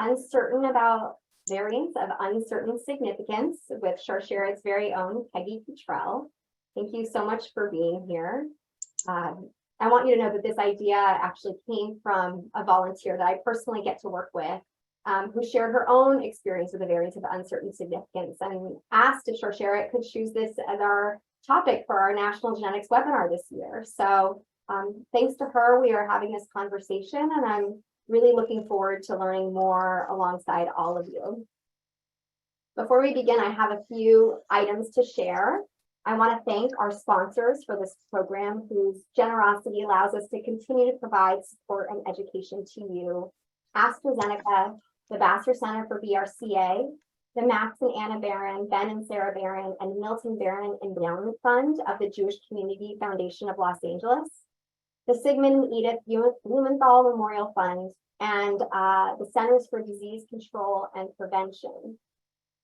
Uncertain about variants of uncertain significance with Sharshera's very own Peggy Cottrell. Thank you so much for being here. I want you to know that this idea actually came from a volunteer that I personally get to work with, who shared her own experience with the variants of uncertain significance and asked if Sharshera could choose this as our topic for our National Genetics webinar this year. So thanks to her, we are having this conversation, and I'm really looking forward to learning more alongside all of you. Before we begin, I have a few items to share. I want to thank our sponsors for this program, whose generosity allows us to continue to provide support and education to you. AstraZeneca, the Vassar Center for BRCA, the Max and Anna Barron, Ben and Sarah Barron, and Milton Barron Endowment Fund of the Jewish Community Foundation of Los Angeles, the Sigmund and Edith Blumenthal Memorial Fund, and the Centers for Disease Control and Prevention.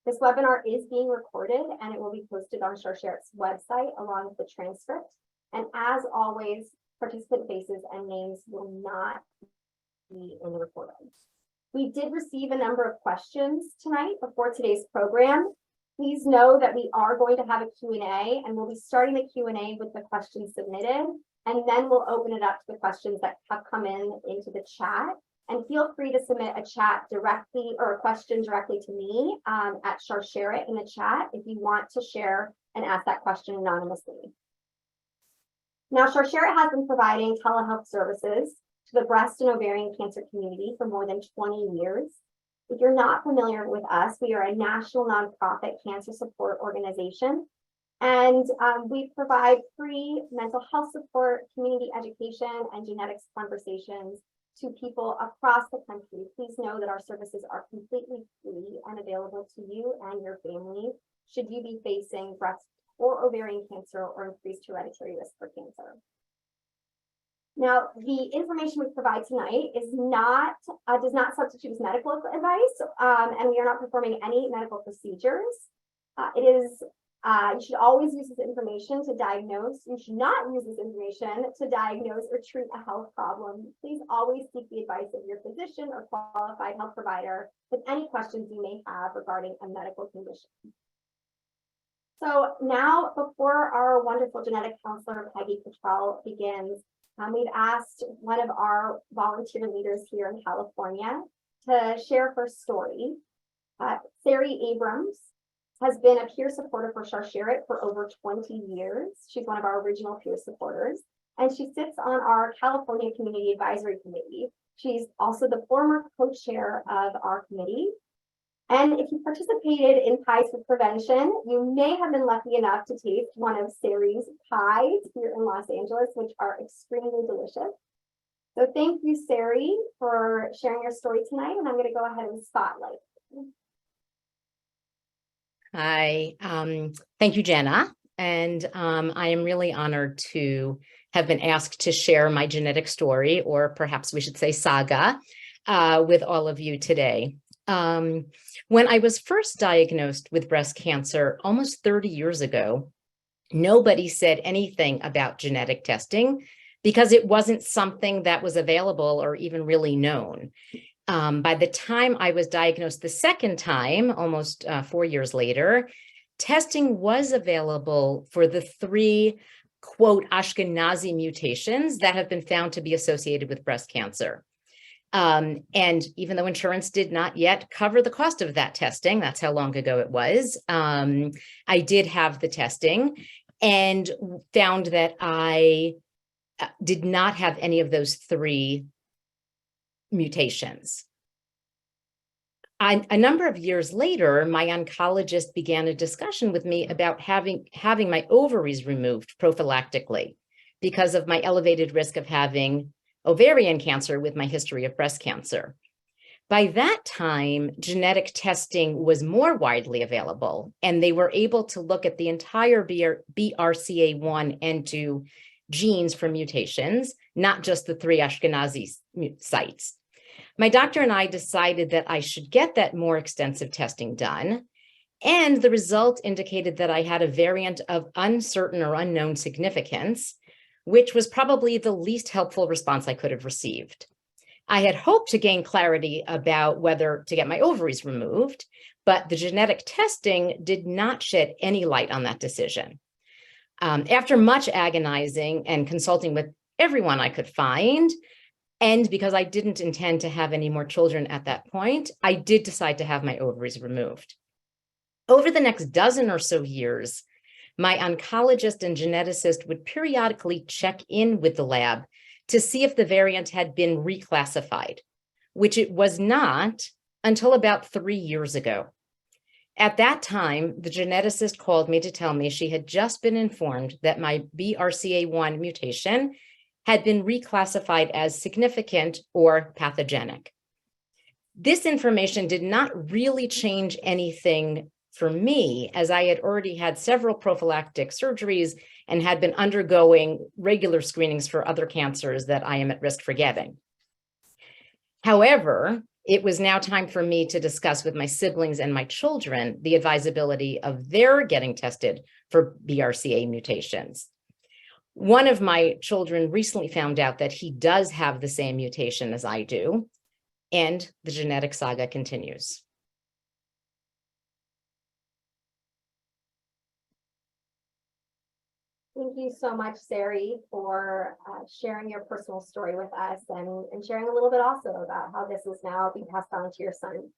This webinar is being recorded, and it will be posted on Sharshera's website along with the transcript. And as always, participant faces and names will not be in the recording. We did receive a number of questions tonight before today's program. Please know that we are going to have a Q&A, and we'll be starting the Q&A with the questions submitted, and then we'll open it up to the questions that have come into the chat. And feel free to submit a chat directly or a question directly to me at Sharshera in the chat if you want to share and ask that question anonymously. Now, Sharshera has been providing telehealth services to the breast and ovarian cancer community for more than 20 years. If you're not familiar with us, we are a national nonprofit cancer support organization, and we provide free mental health support, community education, and genetics conversations to people across the country. Please know that our services are completely free and available to you and your family should you be facing breast or ovarian cancer or increased hereditary risk for cancer. Now, the information we provide tonight is does not substitute as medical advice, and we are not performing any medical procedures. You should always use this information to diagnose. You should not use this information to diagnose or treat a health problem. Please always seek the advice of your physician or qualified health provider with any questions you may have regarding a medical condition. So now, before our wonderful genetic counselor, Peggy Cottrell, begins, we've asked one of our volunteer leaders here in California to share her story. Sari Abrams has been a peer supporter for Sharshera for over 20 years. She's one of our original peer supporters, and she sits on our California Community Advisory Committee. She's also the former co-chair of our committee. And if you participated in Pies for Prevention, you may have been lucky enough to taste one of Sari's pies here in Los Angeles, which are extremely delicious. So thank you, Sari, for sharing your story tonight, and I'm going to go ahead and spotlight. Hi, thank you, Jenna. And I am really honored to have been asked to share my genetic story, or perhaps we should say saga, with all of you today. When I was first diagnosed with breast cancer almost 30 years ago, nobody said anything about genetic testing because it wasn't something that was available or even really known. By the time I was diagnosed the second time, almost 4 years later, testing was available for the 3, quote, Ashkenazi mutations that have been found to be associated with breast cancer. And even though insurance did not yet cover the cost of that testing, that's how long ago it was, I did have the testing and found that I did not have any of those 3 mutations. A number of years later, my oncologist began a discussion with me about having my ovaries removed prophylactically because of my elevated risk of having ovarian cancer with my history of breast cancer. By that time, genetic testing was more widely available, and they were able to look at the entire BRCA1 and 2 genes for mutations, not just the 3 Ashkenazi sites. My doctor and I decided that I should get that more extensive testing done, and the result indicated that I had a variant of uncertain or unknown significance, which was probably the least helpful response I could have received. I had hoped to gain clarity about whether to get my ovaries removed, but the genetic testing did not shed any light on that decision. After much agonizing and consulting with everyone I could find, and because I didn't intend to have any more children at that point, I did decide to have my ovaries removed. Over the next dozen or so years, my oncologist and geneticist would periodically check in with the lab to see if the variant had been reclassified, which it was not until about 3 years ago. At that time, the geneticist called me to tell me she had just been informed that my BRCA1 mutation had been reclassified as significant or pathogenic. This information did not really change anything for me, as I had already had several prophylactic surgeries and had been undergoing regular screenings for other cancers that I am at risk for getting. However, it was now time for me to discuss with my siblings and my children the advisability of their getting tested for BRCA mutations. One of my children recently found out that he does have the same mutation as I do, and the genetic saga continues. Thank you so much, Sari, for sharing your personal story with us and sharing a little bit also about how this is now being passed on to your son.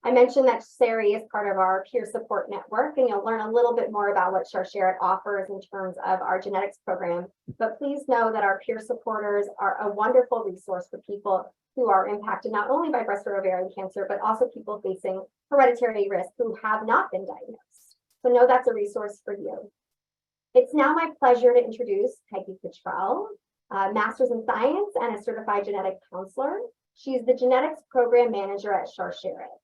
I mentioned that Sari is part of our peer support network, and you'll learn a little bit more about what Sharsheret offers in terms of our genetics program. But please know that our peer supporters are a wonderful resource for people who are impacted not only by breast or ovarian cancer, but also people facing hereditary risk who have not been diagnosed. So know that's a resource for you. It's now my pleasure to introduce Peggy Cottrell, Master's in Science and a certified genetic counselor. She's the genetics program manager at Sharsheret.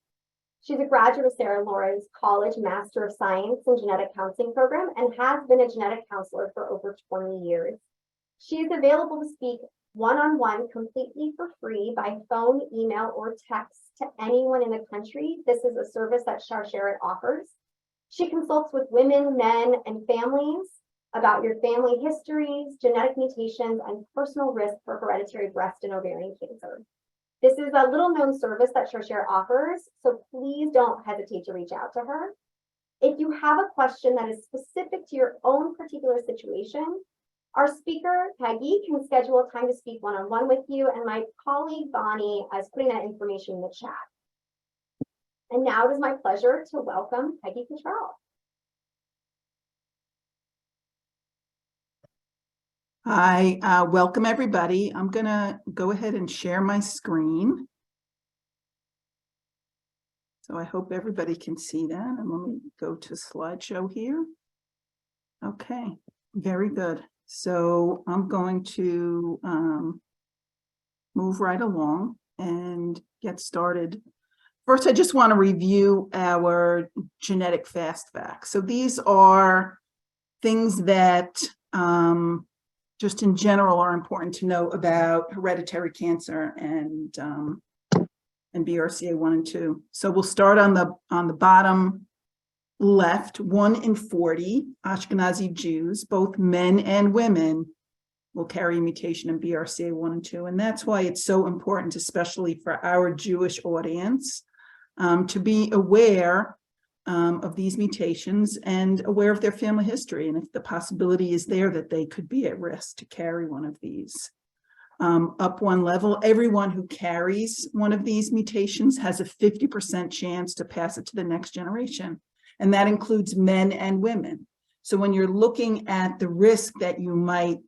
She's a graduate of Sarah Lawrence College Master of Science in Genetic Counseling program and has been a genetic counselor for over 20 years. She is available to speak one-on-one completely for free by phone, email, or text to anyone in the country. This is a service that Sharsheret offers. She consults with women, men, and families about your family histories, genetic mutations, and personal risk for hereditary breast and ovarian cancer. This is a little-known service that Sharsheret offers, so please don't hesitate to reach out to her. If you have a question that is specific to your own particular situation, our speaker, Peggy, can schedule a time to speak one-on-one with you, and my colleague, Bonnie, is putting that information in the chat. And now it is my pleasure to welcome Peggy Cottrell. Hi, welcome everybody. I'm gonna go ahead and share my screen. So I hope everybody can see that. And let me go to slideshow here. Okay, very good. So I'm going to move right along and get started. First, I just want to review our genetic fast facts. So these are things that just in general are important to know about hereditary cancer and BRCA1 and 2. So we'll start on the bottom left. 1 in 40 Ashkenazi Jews, both men and women, will carry a mutation in BRCA1 and 2. And that's why it's so important, especially for our Jewish audience, to be aware of these mutations and aware of their family history, and if the possibility is there that they could be at risk to carry one of these. Up one level, everyone who carries one of these mutations has a 50% chance to pass it to the next generation, and that includes men and women. So when you're looking at the risk that you might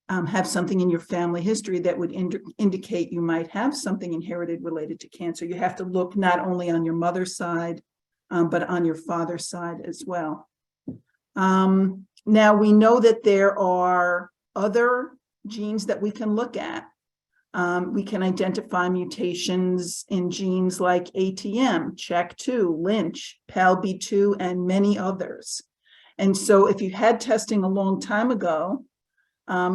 have something in your family history that would indicate you might have something inherited related to cancer, you have to look not only on your mother's side, but on your father's side as well. Now we know that there are other genes that we can look at. We can identify mutations in genes like ATM, CHEK2, Lynch, PALB2, and many others. And so if you had testing a long time ago,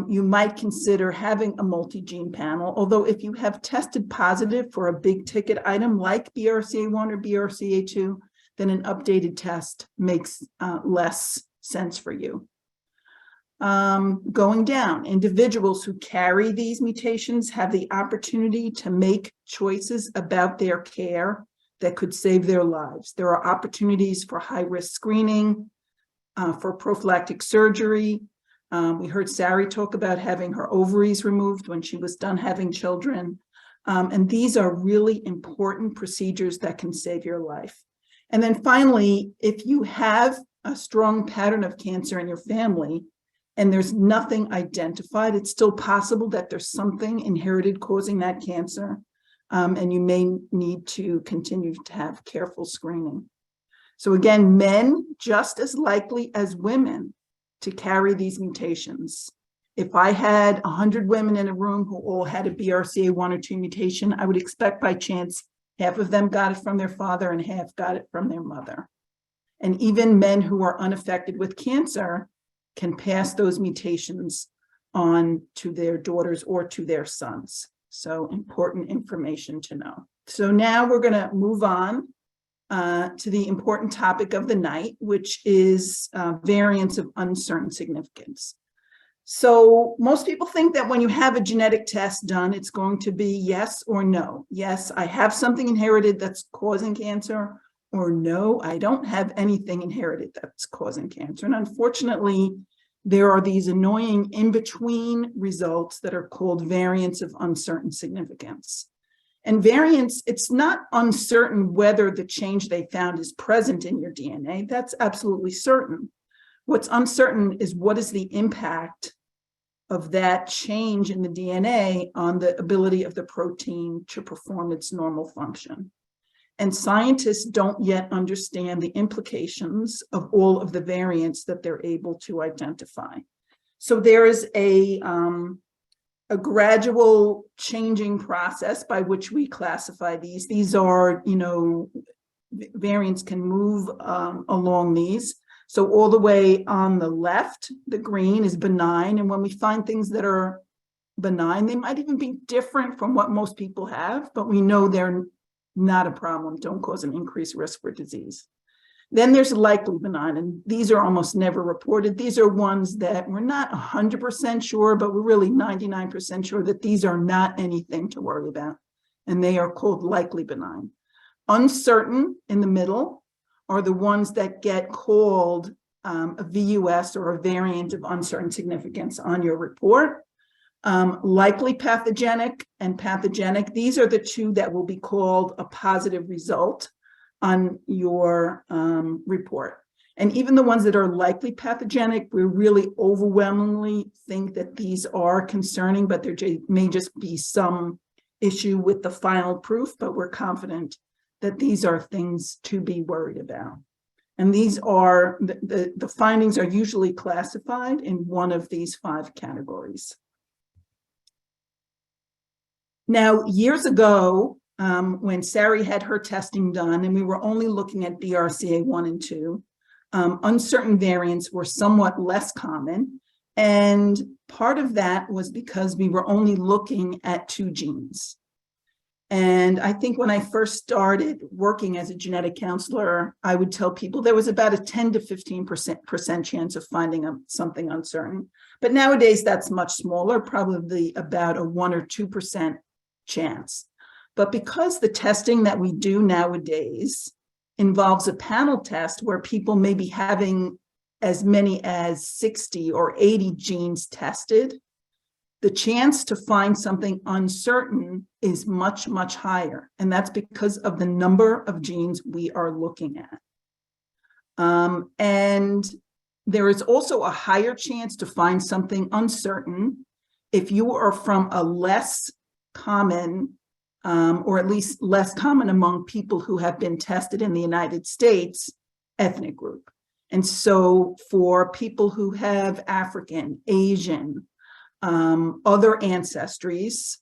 you might consider having a multi-gene panel, although if you have tested positive for a big ticket item like BRCA1 or BRCA2, then an updated test makes less sense for you. going down. Individuals who carry these mutations have the opportunity to make choices about their care that could save their lives. There are opportunities for high-risk screening, for prophylactic surgery. We heard Sari talk about having her ovaries removed when she was done having children. And these are really important procedures that can save your life. And then finally, if you have a strong pattern of cancer in your family and there's nothing identified, it's still possible that there's something inherited causing that cancer. And you may need to continue to have careful screening. So again, men just as likely as women to carry these mutations. If I had 100 women in a room who all had a BRCA1 or 2 mutation, I would expect by chance half of them got it from their father and half got it from their mother. And even men who are unaffected with cancer can pass those mutations on to their daughters or to their sons. So important information to know. So now we're going to move on to the important topic of the night, which is variants of uncertain significance. So most people think that when you have a genetic test done, it's going to be yes or no. Yes, I have something inherited that's causing cancer, or no, I don't have anything inherited that's causing cancer. And unfortunately, there are these annoying in-between results that are called variants of uncertain significance. And variants, it's not uncertain whether the change they found is present in your DNA. That's absolutely certain. What's uncertain is what is the impact of that change in the DNA on the ability of the protein to perform its normal function. And scientists don't yet understand the implications of all of the variants that they're able to identify. So there is a gradual changing process by which we classify these. These are, variants can move along these. So all the way on the left, the green is benign. And when we find things that are benign, they might even be different from what most people have, but we know they're not a problem, don't cause an increased risk for disease. Then there's likely benign, and these are almost never reported. These are ones that we're not 100% sure, but we're really 99% sure that these are not anything to worry about, and they are called likely benign. Uncertain in the middle are the ones that get called a VUS, or a variant of uncertain significance, on your report. Likely pathogenic and pathogenic, these are the two that will be called a positive result on your report. And even the ones that are likely pathogenic, we really overwhelmingly think that these are concerning, but there may just be some issue with the final proof, but we're confident that these are things to be worried about. And these are, the findings are usually classified in one of these 5 categories. Now, years ago, when Sari had her testing done and we were only looking at BRCA1 and 2, uncertain variants were somewhat less common. And part of that was because we were only looking at 2 genes. And I think when I first started working as a genetic counselor, I would tell people there was about a 10 to 15% chance of finding something uncertain. But nowadays, that's much smaller, probably about a 1 or 2% chance. But because the testing that we do nowadays involves a panel test where people may be having as many as 60 or 80 genes tested, the chance to find something uncertain is much, much higher. And that's because of the number of genes we are looking at. And there is also a higher chance to find something uncertain if you are from a less common, or at least less common among people who have been tested in the United States, ethnic group. And so for people who have African, Asian, other ancestries,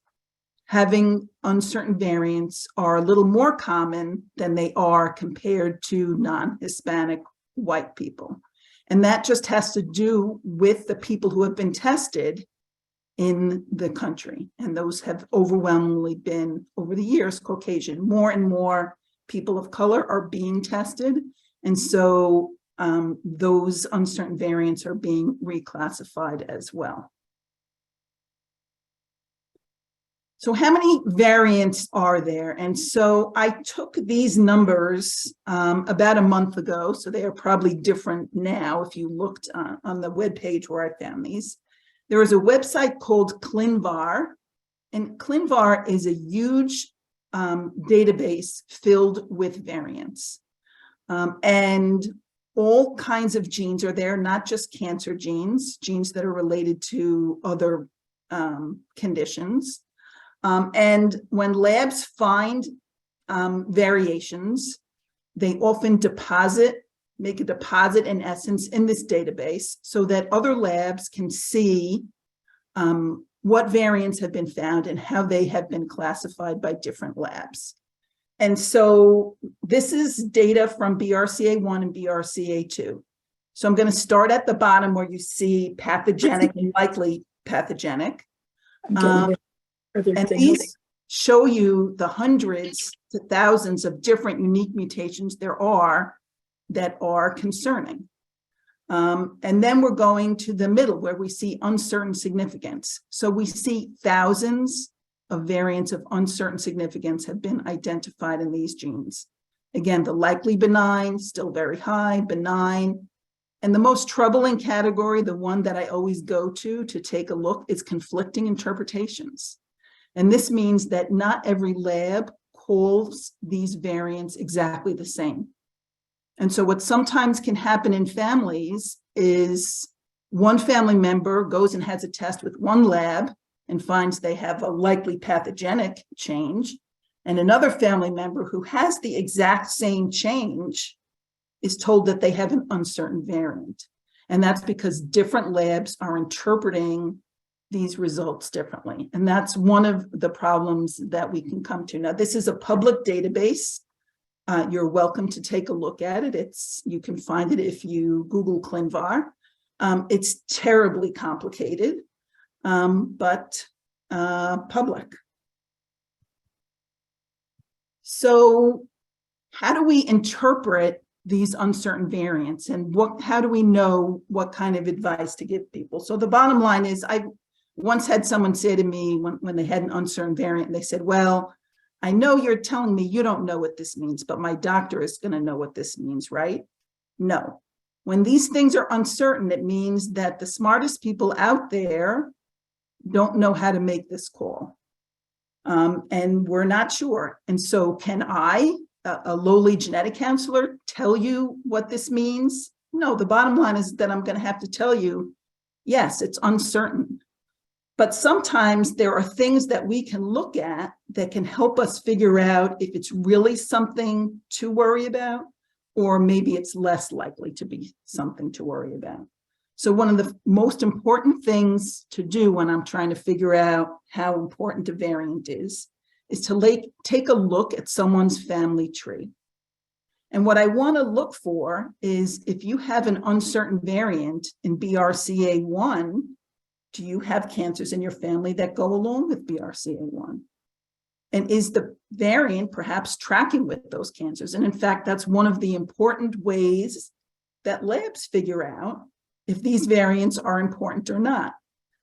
having uncertain variants are a little more common than they are compared to non-Hispanic white people. And that just has to do with the people who have been tested in the country. And those have overwhelmingly been, over the years, Caucasian. More and more people of color are being tested. And so those uncertain variants are being reclassified as well. So how many variants are there? And so I took these numbers about a month ago, so they are probably different now if you looked on the webpage where I found these. There is a website called ClinVar, and ClinVar is a huge database filled with variants. And all kinds of genes are there, not just cancer genes, genes that are related to other conditions. And when labs find variations, they often make a deposit in essence in this database so that other labs can see what variants have been found and how they have been classified by different labs. And so this is data from BRCA1 and BRCA2. So I'm going to start at the bottom where you see pathogenic and likely pathogenic. And these show you the hundreds to thousands of different unique mutations there are that are concerning. And then we're going to the middle where we see uncertain significance. So we see thousands of variants of uncertain significance have been identified in these genes. Again, the likely benign, still very high, benign. And the most troubling category, the one that I always go to take a look, is conflicting interpretations. And this means that not every lab calls these variants exactly the same. And so what sometimes can happen in families is one family member goes and has a test with one lab and finds they have a likely pathogenic change, and another family member who has the exact same change is told that they have an uncertain variant. And that's because different labs are interpreting these results differently. And that's one of the problems that we can come to. Now, this is a public database. You're welcome to take a look at it. You can find it if you Google ClinVar. It's terribly complicated, but public. So how do we interpret these uncertain variants, and how do we know what kind of advice to give people? So the bottom line is, I once had someone say to me when they had an uncertain variant, they said, well, I know you're telling me you don't know what this means, but my doctor is going to know what this means, right? No. When these things are uncertain, it means that the smartest people out there don't know how to make this call. And we're not sure. And so can I, a lowly genetic counselor, tell you what this means? No, the bottom line is that I'm going to have to tell you, yes, it's uncertain. But sometimes there are things that we can look at that can help us figure out if it's really something to worry about, or maybe it's less likely to be something to worry about. So one of the most important things to do when I'm trying to figure out how important a variant is to take a look at someone's family tree. And what I want to look for is, if you have an uncertain variant in BRCA1, do you have cancers in your family that go along with BRCA1? And is the variant perhaps tracking with those cancers? And in fact, that's one of the important ways that labs figure out if these variants are important or not.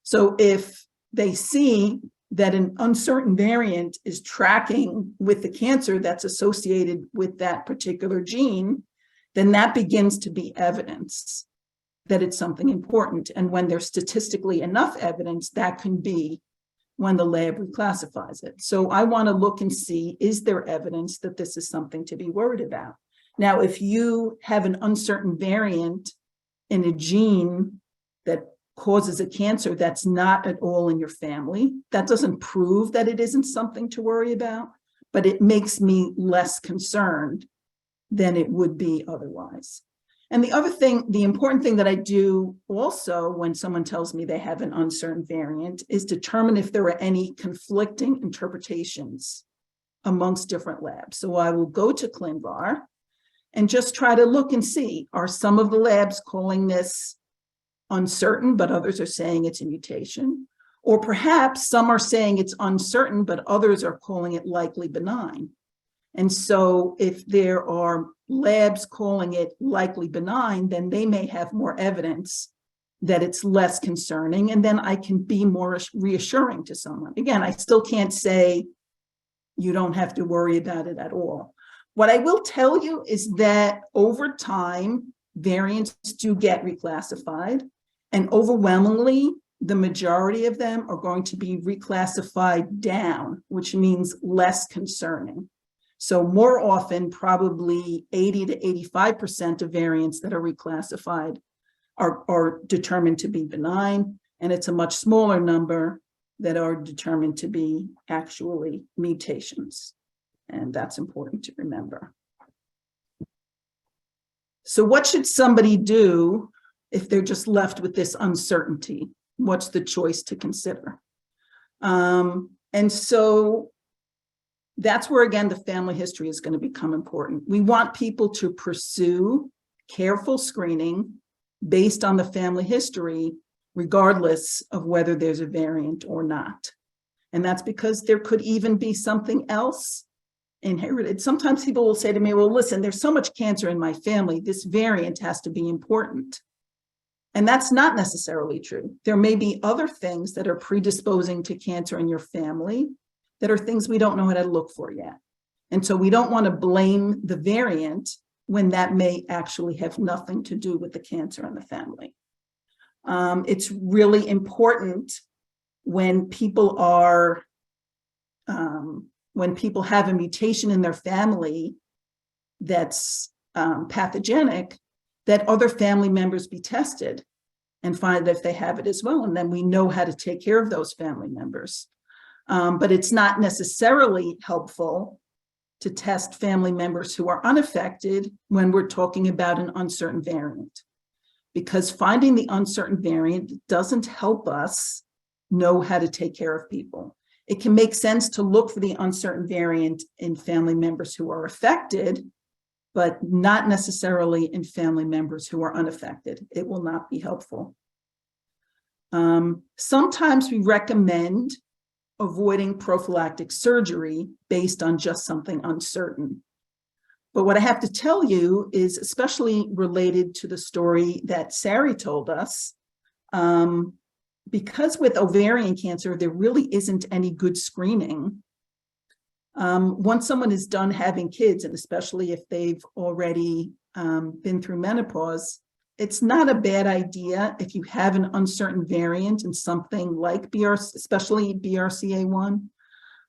So if they see that an uncertain variant is tracking with the cancer that's associated with that particular gene, then that begins to be evidence that it's something important. And when there's statistically enough evidence, that can be when the lab reclassifies it. So I want to look and see, is there evidence that this is something to be worried about? Now, if you have an uncertain variant in a gene that causes a cancer that's not at all in your family, that doesn't prove that it isn't something to worry about, but it makes me less concerned than it would be otherwise. And the other thing, the important thing that I do also when someone tells me they have an uncertain variant is determine if there are any conflicting interpretations amongst different labs. So I will go to ClinVar and just try to look and see, are some of the labs calling this uncertain, but others are saying it's a mutation? Or perhaps some are saying it's uncertain, but others are calling it likely benign. And so if there are labs calling it likely benign, then they may have more evidence that it's less concerning, and then I can be more reassuring to someone. Again, I still can't say you don't have to worry about it at all. What I will tell you is that over time, variants do get reclassified, and overwhelmingly, the majority of them are going to be reclassified down, which means less concerning. So more often, probably 80 to 85% of variants that are reclassified are determined to be benign, and it's a much smaller number that are determined to be actually mutations. And that's important to remember. So what should somebody do if they're just left with this uncertainty? What's the choice to consider? And so that's where, again, the family history is going to become important. We want people to pursue careful screening based on the family history, regardless of whether there's a variant or not. And that's because there could even be something else inherited. Sometimes people will say to me, well, listen, there's so much cancer in my family, this variant has to be important. And that's not necessarily true. There may be other things that are predisposing to cancer in your family that are things we don't know how to look for yet. And so we don't want to blame the variant when that may actually have nothing to do with the cancer in the family. It's really important when people are, when people have a mutation in their family that's pathogenic, that other family members be tested and find if they have it as well. And then we know how to take care of those family members. But it's not necessarily helpful to test family members who are unaffected when we're talking about an uncertain variant, because finding the uncertain variant doesn't help us know how to take care of people. It can make sense to look for the uncertain variant in family members who are affected, but not necessarily in family members who are unaffected. It will not be helpful. Sometimes we recommend avoiding prophylactic surgery based on just something uncertain. But what I have to tell you is, especially related to the story that Sari told us, because with ovarian cancer, there really isn't any good screening. Once someone is done having kids, and especially if they've already been through menopause, it's not a bad idea if you have an uncertain variant in something like especially BRCA1,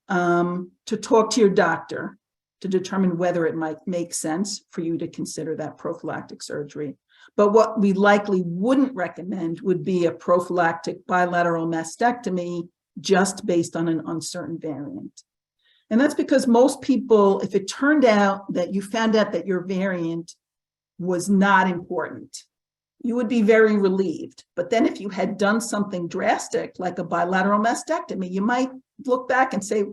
to talk to your doctor to determine whether it might make sense for you to consider that prophylactic surgery. But what we likely wouldn't recommend would be a prophylactic bilateral mastectomy just based on an uncertain variant. And that's because most people, if it turned out that you found out that your variant was not important, you would be very relieved. But then if you had done something drastic, like a bilateral mastectomy, you might look back and say,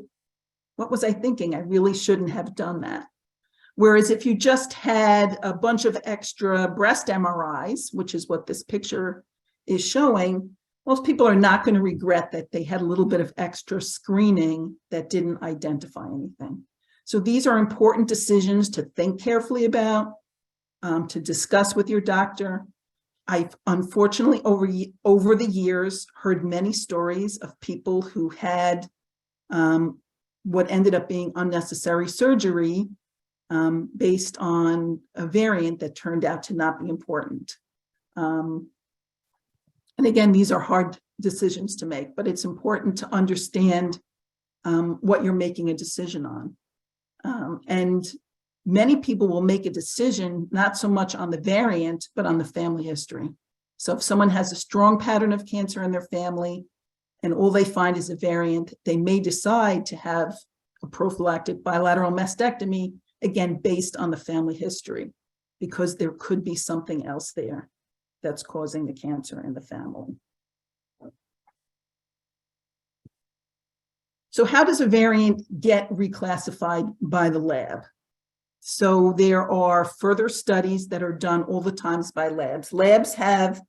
what was I thinking? I really shouldn't have done that. Whereas if you just had a bunch of extra breast MRIs, which is what this picture is showing, most people are not going to regret that they had a little bit of extra screening that didn't identify anything. So these are important decisions to think carefully about, to discuss with your doctor. I've unfortunately over the years heard many stories of people who had what ended up being unnecessary surgery based on a variant that turned out to not be important. And again, these are hard decisions to make, but it's important to understand what you're making a decision on. And many people will make a decision not so much on the variant, but on the family history. So if someone has a strong pattern of cancer in their family and all they find is a variant, they may decide to have a prophylactic bilateral mastectomy, again, based on the family history, because there could be something else there that's causing the cancer in the family. So how does a variant get reclassified by the lab? So there are further studies that are done all the times by labs. Labs have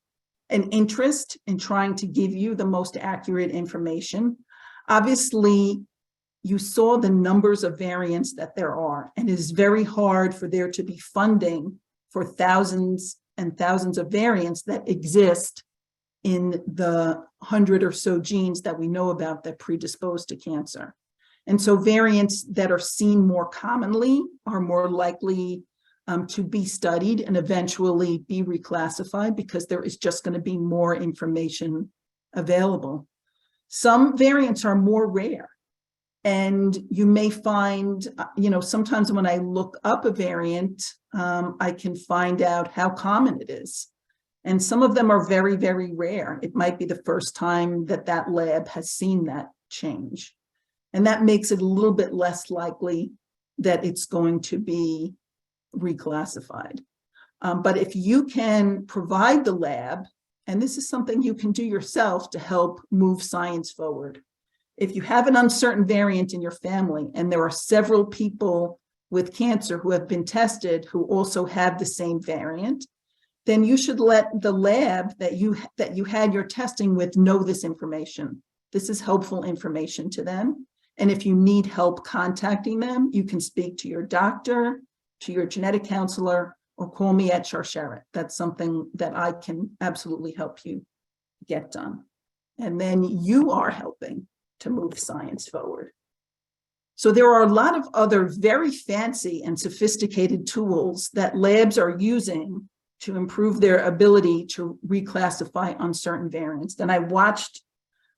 an interest in trying to give you the most accurate information. Obviously, you saw the numbers of variants that there are, and it is very hard for there to be funding for thousands and thousands of variants that exist in the 100 or so genes that we know about that predispose to cancer. And so variants that are seen more commonly are more likely to be studied and eventually be reclassified because there is just going to be more information available. Some variants are more rare. And you may find, sometimes when I look up a variant, I can find out how common it is. And some of them are very, very rare. It might be the first time that that lab has seen that change. And that makes it a little bit less likely that it's going to be reclassified. But if you can provide the lab, and this is something you can do yourself to help move science forward. If you have an uncertain variant in your family, and there are several people with cancer who have been tested who also have the same variant, then you should let the lab that you had your testing with know this information. This is helpful information to them. And if you need help contacting them, you can speak to your doctor, to your genetic counselor, or call me at Sharsheret. That's something that I can absolutely help you get done. And then you are helping to move science forward. So there are a lot of other very fancy and sophisticated tools that labs are using to improve their ability to reclassify uncertain variants. And I watched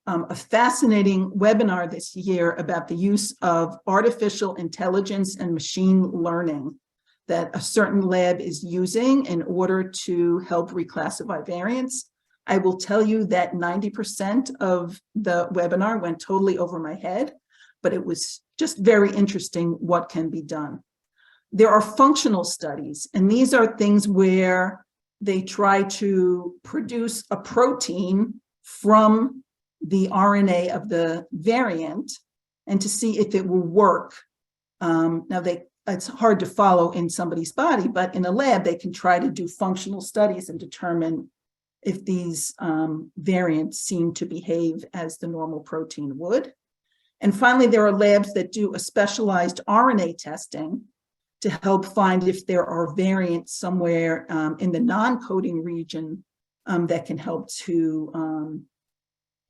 a fascinating webinar this year about the use of artificial intelligence and machine learning that a certain lab is using in order to help reclassify variants. I will tell you that 90% of the webinar went totally over my head, but it was just very interesting what can be done. There are functional studies, and these are things where they try to produce a protein from the RNA of the variant and to see if it will work. It's hard to follow in somebody's body, but in a lab, they can try to do functional studies and determine if these variants seem to behave as the normal protein would. And finally, there are labs that do a specialized RNA testing to help find if there are variants somewhere in the non-coding region that can help to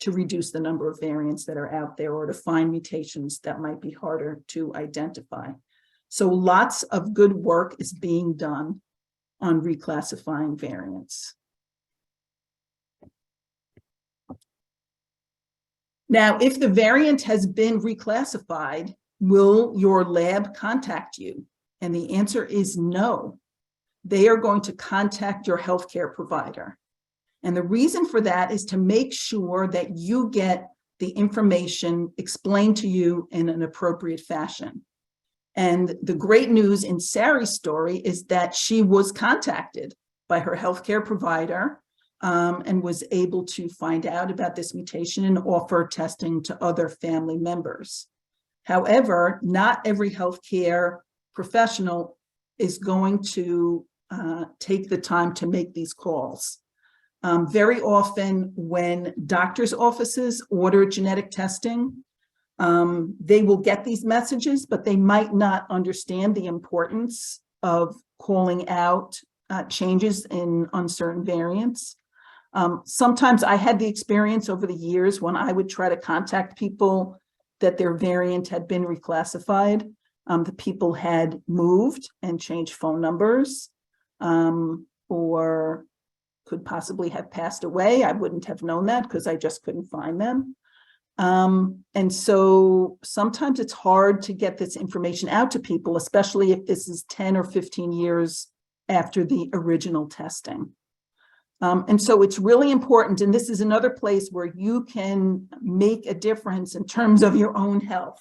reduce the number of variants that are out there or to find mutations that might be harder to identify. So lots of good work is being done on reclassifying variants. Now, if the variant has been reclassified, will your lab contact you? And the answer is no. They are going to contact your healthcare provider. And the reason for that is to make sure that you get the information explained to you in an appropriate fashion. And the great news in Sari's story is that she was contacted by her healthcare provider and was able to find out about this mutation and offer testing to other family members. However, not every healthcare professional is going to take the time to make these calls. Very often when doctors' offices order genetic testing, they will get these messages, but they might not understand the importance of calling out changes in uncertain variants. Sometimes I had the experience over the years when I would try to contact people that their variant had been reclassified. The people had moved and changed phone numbers or could possibly have passed away. I wouldn't have known that because I just couldn't find them. And so sometimes it's hard to get this information out to people, especially if this is 10 or 15 years after the original testing. And so it's really important, and this is another place where you can make a difference in terms of your own health.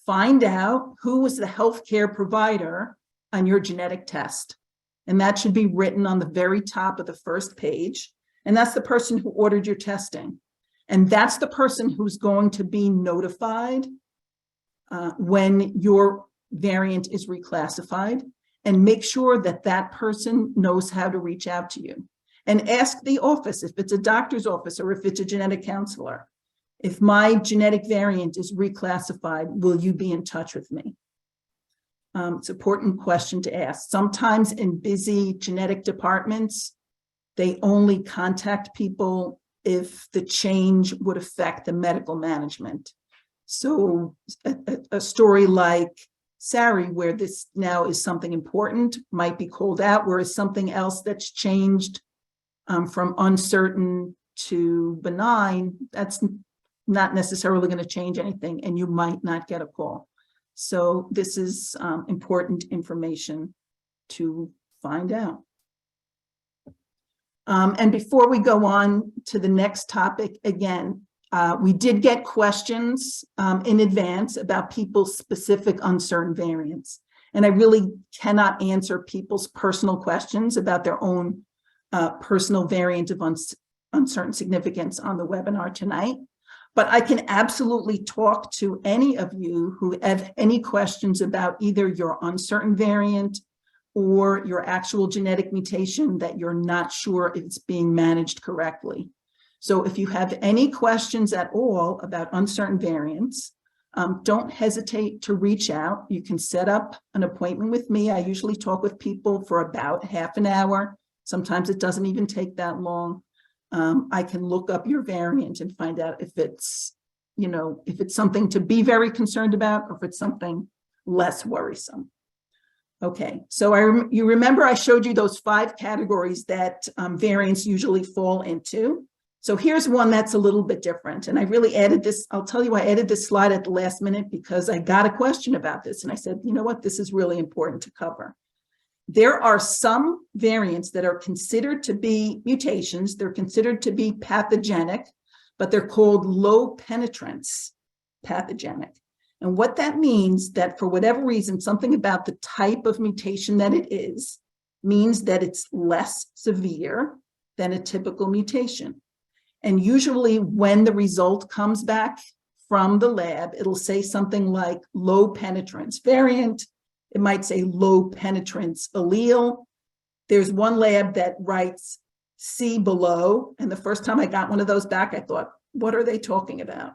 Find out who was the healthcare provider on your genetic test. And that should be written on the very top of the first page. And that's the person who ordered your testing. And that's the person who's going to be notified when your variant is reclassified, and make sure that that person knows how to reach out to you. And ask the office, if it's a doctor's office or if it's a genetic counselor, If my genetic variant is reclassified, will you be in touch with me? It's an important question to ask. Sometimes in busy genetic departments, they only contact people if the change would affect the medical management. So a story like Sari, where this now is something important, might be called out, whereas something else that's changed from uncertain to benign, that's not necessarily going to change anything, and you might not get a call. So this is important information to find out. And before we go on to the next topic, again, we did get questions in advance about people's specific uncertain variants. And I really cannot answer people's personal questions about their own personal variant of uncertain significance on the webinar tonight. But I can absolutely talk to any of you who have any questions about either your uncertain variant or your actual genetic mutation that you're not sure if it's being managed correctly. So if you have any questions at all about uncertain variants, don't hesitate to reach out. You can set up an appointment with me. I usually talk with people for about half an hour. Sometimes it doesn't even take that long. I can look up your variant and find out if it's, if it's something to be very concerned about or if it's something less worrisome. Okay, so you remember I showed you those 5 categories that variants usually fall into. So here's one that's a little bit different. And I really added this, I'll tell you, I added this slide at the last minute because I got a question about this. And I said, you know what, this is really important to cover. There are some variants that are considered to be mutations. They're considered to be pathogenic, but they're called low penetrance pathogenic. And what that means that for whatever reason, something about the type of mutation that it is means that it's less severe than a typical mutation. And usually when the result comes back from the lab, it'll say something like low penetrance variant. It might say low penetrance allele. There's one lab that writes C below. And the first time I got one of those back, I thought, what are they talking about?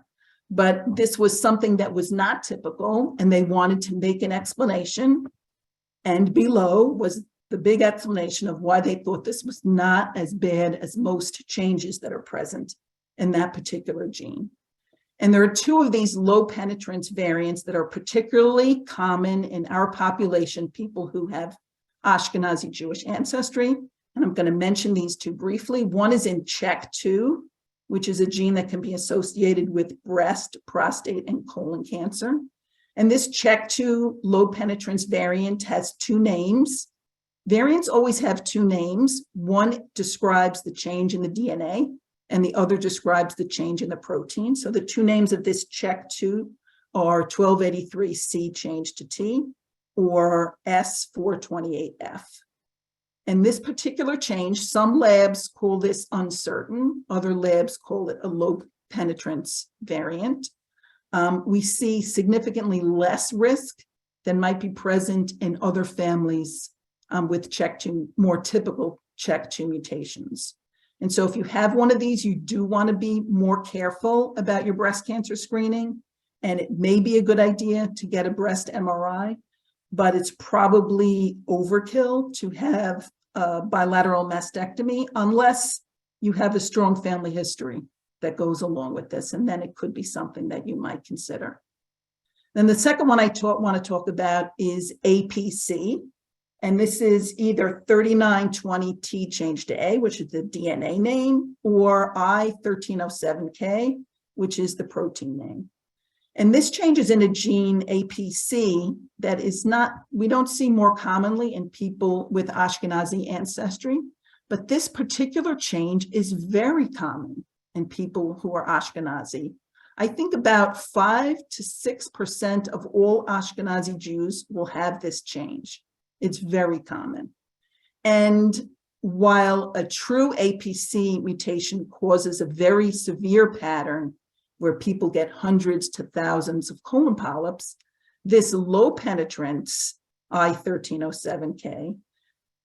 But this was something that was not typical, and they wanted to make an explanation. And below was the big explanation of why they thought this was not as bad as most changes that are present in that particular gene. And there are 2 of these low penetrance variants that are particularly common in our population, people who have Ashkenazi Jewish ancestry. And I'm going to mention these 2 briefly. One is in CHEK2, which is a gene that can be associated with breast, prostate, and colon cancer. And this CHEK2 low penetrance variant has 2 names. Variants always have 2 names. One describes the change in the DNA, and the other describes the change in the protein. So the 2 names of this CHEK2 are 1283C changed to T or S428F. And this particular change, some labs call this uncertain, other labs call it a low penetrance variant. We see significantly less risk than might be present in other families with CHEK2, more typical CHEK2 mutations. And so if you have one of these, you do want to be more careful about your breast cancer screening. And it may be a good idea to get a breast MRI, but it's probably overkill to have a bilateral mastectomy unless you have a strong family history that goes along with this. And then it could be something that you might consider. Then the second one I want to talk about is APC. And this is either 3920T changed to A, which is the DNA name, or I1307K, which is the protein name. And this change is in a gene APC that is not, we don't see more commonly in people with Ashkenazi ancestry, but this particular change is very common in people who are Ashkenazi. I think about 5 to 6% of all Ashkenazi Jews will have this change. It's very common. And while a true APC mutation causes a very severe pattern where people get hundreds to thousands of colon polyps, this low penetrance I1307K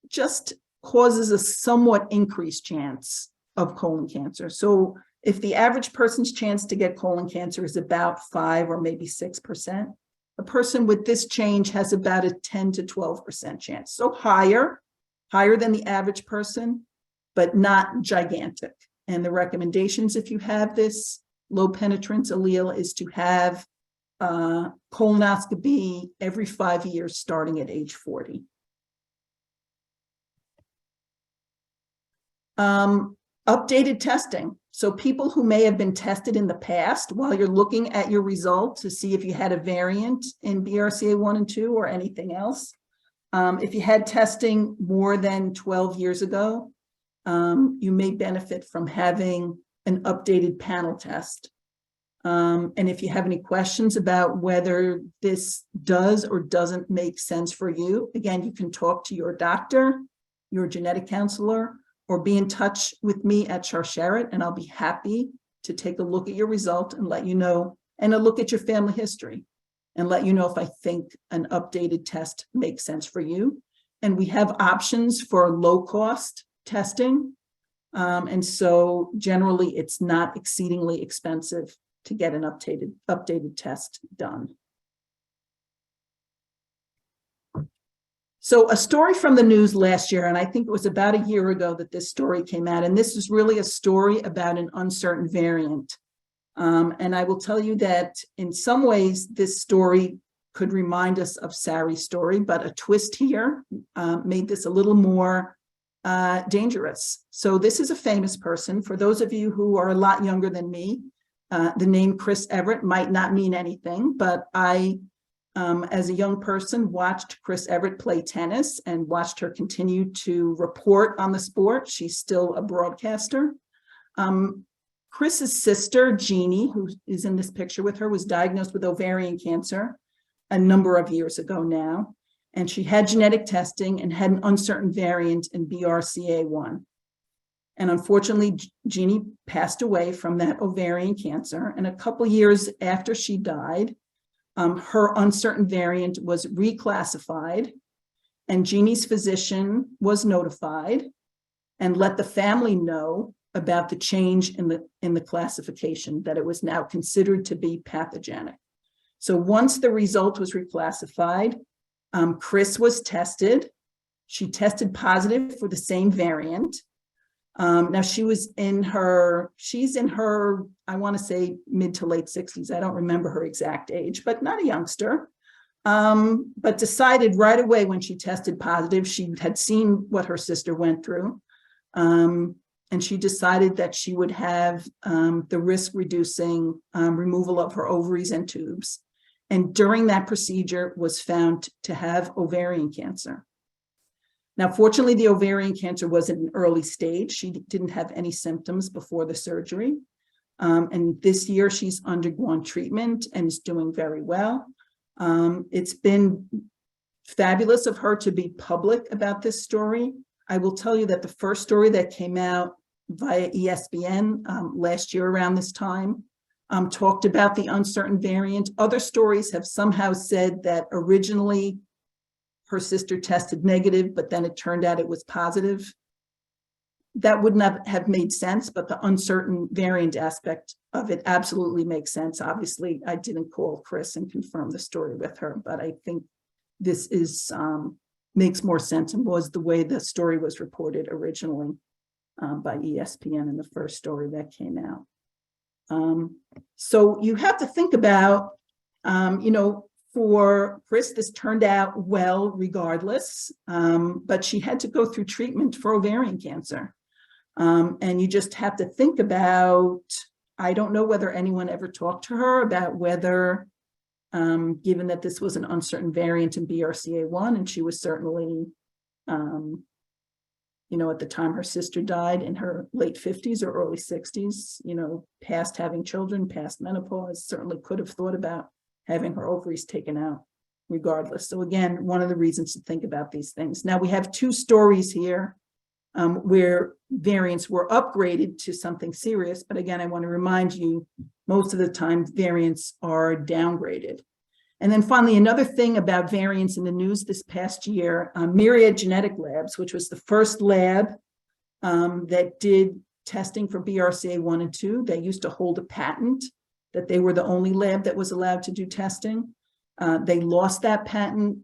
just causes a somewhat increased chance of colon cancer. So If the average person's chance to get colon cancer is about 5 or maybe 6%, a person with this change has about a 10 to 12% chance. So higher than the average person, but not gigantic. And the recommendations, if you have this low penetrance allele, is to have colonoscopy every 5 years, starting at age 40. Updated testing. So people who may have been tested in the past, while you're looking at your result to see if you had a variant in BRCA1 and 2 or anything else, if you had testing more than 12 years ago, you may benefit from having an updated panel test. And if you have any questions about whether this does or doesn't make sense for you, again, you can talk to your doctor, your genetic counselor, or be in touch with me at Sharsheret, and I'll be happy to take a look at your result and let you know, and a look at your family history and let you know if I think an updated test makes sense for you. And we have options for low cost testing. And so generally it's not exceedingly expensive to get an updated test done. So a story from the news last year, and I think it was about a year ago that this story came out, and this is really a story about an uncertain variant. And I will tell you that in some ways, this story could remind us of Sari's story, but a twist here made this a little more dangerous. So this is a famous person. For those of you who are a lot younger than me, the name Chris Evert might not mean anything, but I, as a young person, watched Chris Evert play tennis and watched her continue to report on the sport. She's still a broadcaster. Chris's sister, Jeannie, who is in this picture with her, was diagnosed with ovarian cancer a number of years ago now. And she had genetic testing and had an uncertain variant in BRCA1. And unfortunately, Jeannie passed away from that ovarian cancer. And a couple years after she died, her uncertain variant was reclassified, and Jeannie's physician was notified and let the family know about the change in the classification, that it was now considered to be pathogenic. So once the result was reclassified, Chris was tested. She tested positive for the same variant. Now she's in her, I want to say mid to late 60s. I don't remember her exact age, but not a youngster. But decided right away when she tested positive, she had seen what her sister went through. And she decided that she would have the risk reducing removal of her ovaries and tubes. And during that procedure was found to have ovarian cancer. Now, fortunately, the ovarian cancer was at an early stage. She didn't have any symptoms before the surgery. And this year she's undergone treatment and is doing very well. It's been fabulous of her to be public about this story. I will tell you that the first story that came out via ESPN last year around this time talked about the uncertain variant. Other stories have somehow said that originally her sister tested negative, but then it turned out it was positive. That would not have made sense, but the uncertain variant aspect of it absolutely makes sense. Obviously, I didn't call Chris and confirm the story with her, but I think this is makes more sense and was the way the story was reported originally by ESPN in the first story that came out. So you have to think about, for Chris, this turned out well regardless, but she had to go through treatment for ovarian cancer. And you just have to think about, I don't know whether anyone ever talked to her about whether, given that this was an uncertain variant in BRCA1, and she was certainly, at the time her sister died in her late 50s or early 60s, past having children, past menopause, certainly could have thought about having her ovaries taken out regardless. So again, one of the reasons to think about these things. Now we have two stories here where variants were upgraded to something serious. But again, I want to remind you, most of the time variants are downgraded. And then finally, another thing about variants in the news this past year, Myriad Genetic Labs, which was the first lab that did testing for BRCA 1 and 2. They used to hold a patent that they were the only lab that was allowed to do testing. They lost that patent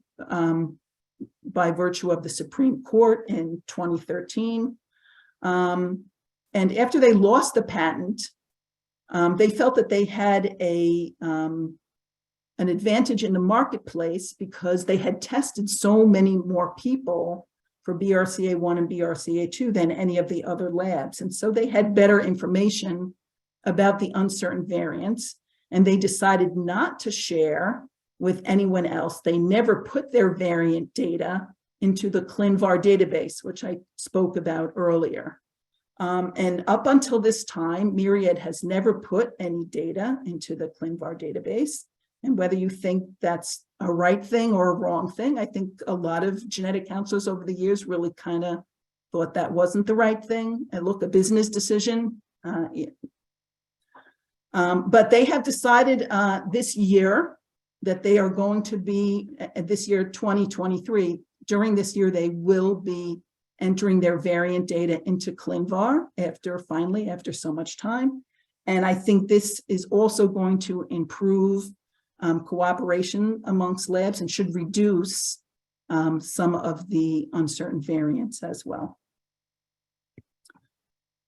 by virtue of the Supreme Court in 2013. And after they lost the patent, they felt that they had an advantage in the marketplace because they had tested so many more people for BRCA1 and BRCA2 than any of the other labs. And so they had better information about the uncertain variants, and they decided not to share with anyone else. They never put their variant data into the ClinVar database, which I spoke about earlier. And up until this time, Myriad has never put any data into the ClinVar database. And whether you think that's a right thing or a wrong thing, I think a lot of genetic counselors over the years really kind of thought that wasn't the right thing. And look, a business decision. But they have decided this year that they are going to be, this year 2023, during this year, they will be entering their variant data into ClinVar after so much time. And I think this is also going to improve cooperation amongst labs and should reduce some of the uncertain variants as well.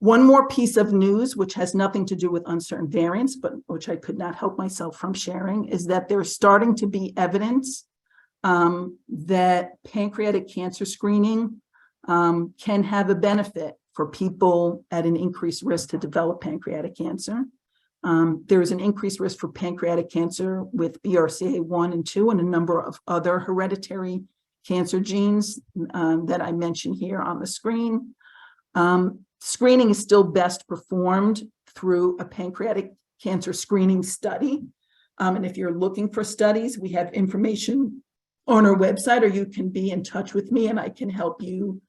One more piece of news, which has nothing to do with uncertain variants, but which I could not help myself from sharing, is that there's starting to be evidence that pancreatic cancer screening can have a benefit for people at an increased risk to develop pancreatic cancer. There is an increased risk for pancreatic cancer with BRCA1 and 2 and a number of other hereditary cancer genes that I mentioned here on the screen. Screening is still best performed through a pancreatic cancer screening study. And if you're looking for studies, we have information on our website, or you can be in touch with me and I can help you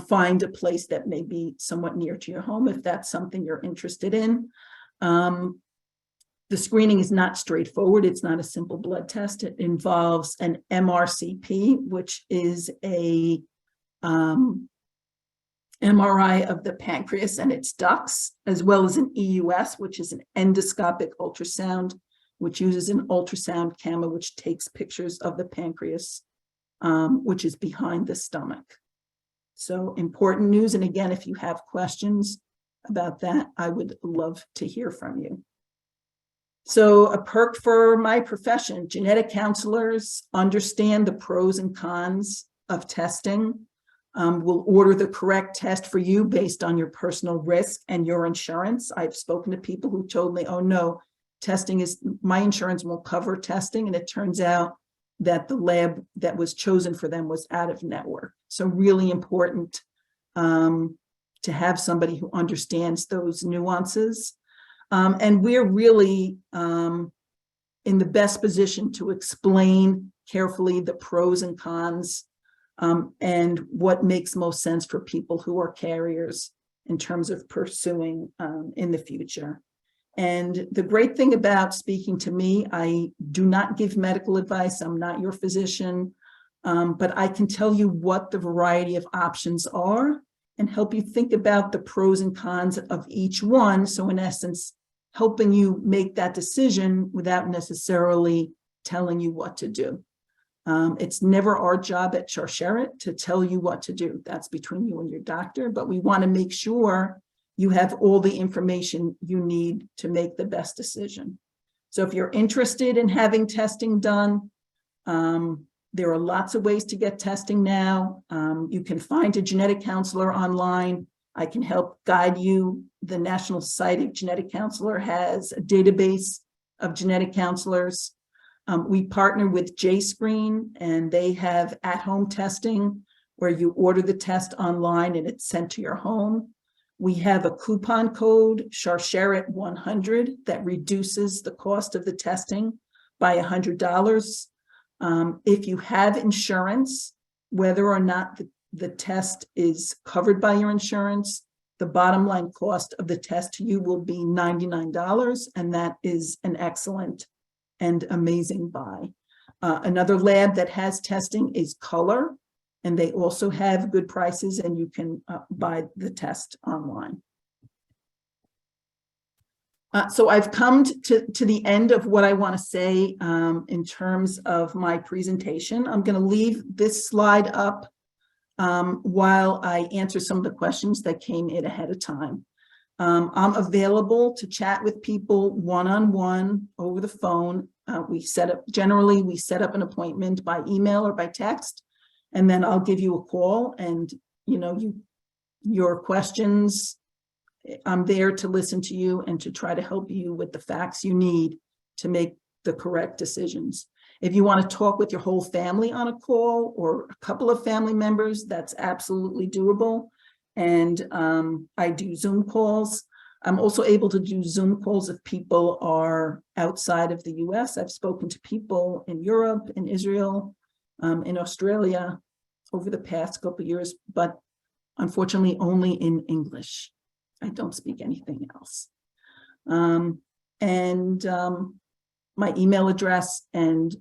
find a place that may be somewhat near to your home if that's something you're interested in. The screening is not straightforward. It's not a simple blood test. It involves an MRCP, which is a MRI of the pancreas and its ducts, as well as an EUS, which is an endoscopic ultrasound, which uses an ultrasound camera, which takes pictures of the pancreas, which is behind the stomach. So important news. And again, if you have questions about that, I would love to hear from you. So a perk for my profession, genetic counselors understand the pros and cons of testing. Will order the correct test for you based on your personal risk and your insurance. I've spoken to people who told me, oh no, my insurance won't cover testing. And it turns out that the lab that was chosen for them was out of network. So really important to have somebody who understands those nuances. And we're really in the best position to explain carefully the pros and cons and what makes most sense for people who are carriers in terms of pursuing in the future. And the great thing about speaking to me, I do not give medical advice. I'm not your physician, but I can tell you what the variety of options are and help you think about the pros and cons of each one. So in essence, helping you make that decision without necessarily telling you what to do. It's never our job at Sharsheret to tell you what to do. That's between you and your doctor, but we want to make sure you have all the information you need to make the best decision. So if you're interested in having testing done, there are lots of ways to get testing now. You can find a genetic counselor online. I can help guide you. The National Society of Genetic Counselor has a database of genetic counselors. We partner with JScreen, and they have at-home testing where you order the test online and it's sent to your home. We have a coupon code, Sharsheret100, that reduces the cost of the testing by $100. If you have insurance, whether or not the test is covered by your insurance, the bottom line cost of the test to you will be $99, and that is an excellent and amazing buy. Another lab that has testing is Color, and they also have good prices, and you can buy the test online. So I've come to the end of what I want to say in terms of my presentation. I'm going to leave this slide up while I answer some of the questions that came in ahead of time. I'm available to chat with people one-on-one over the phone. Generally we set up an appointment by email or by text, and then I'll give you a call, and your questions, I'm there to listen to you and to try to help you with the facts you need to make the correct decisions. If you want to talk with your whole family on a call or a couple of family members, that's absolutely doable. And I do Zoom calls. I'm also able to do Zoom calls if people are outside of the US. I've spoken to people in Europe, in Israel, in Australia over the past couple of years, but unfortunately only in English. I don't speak anything else. My email address and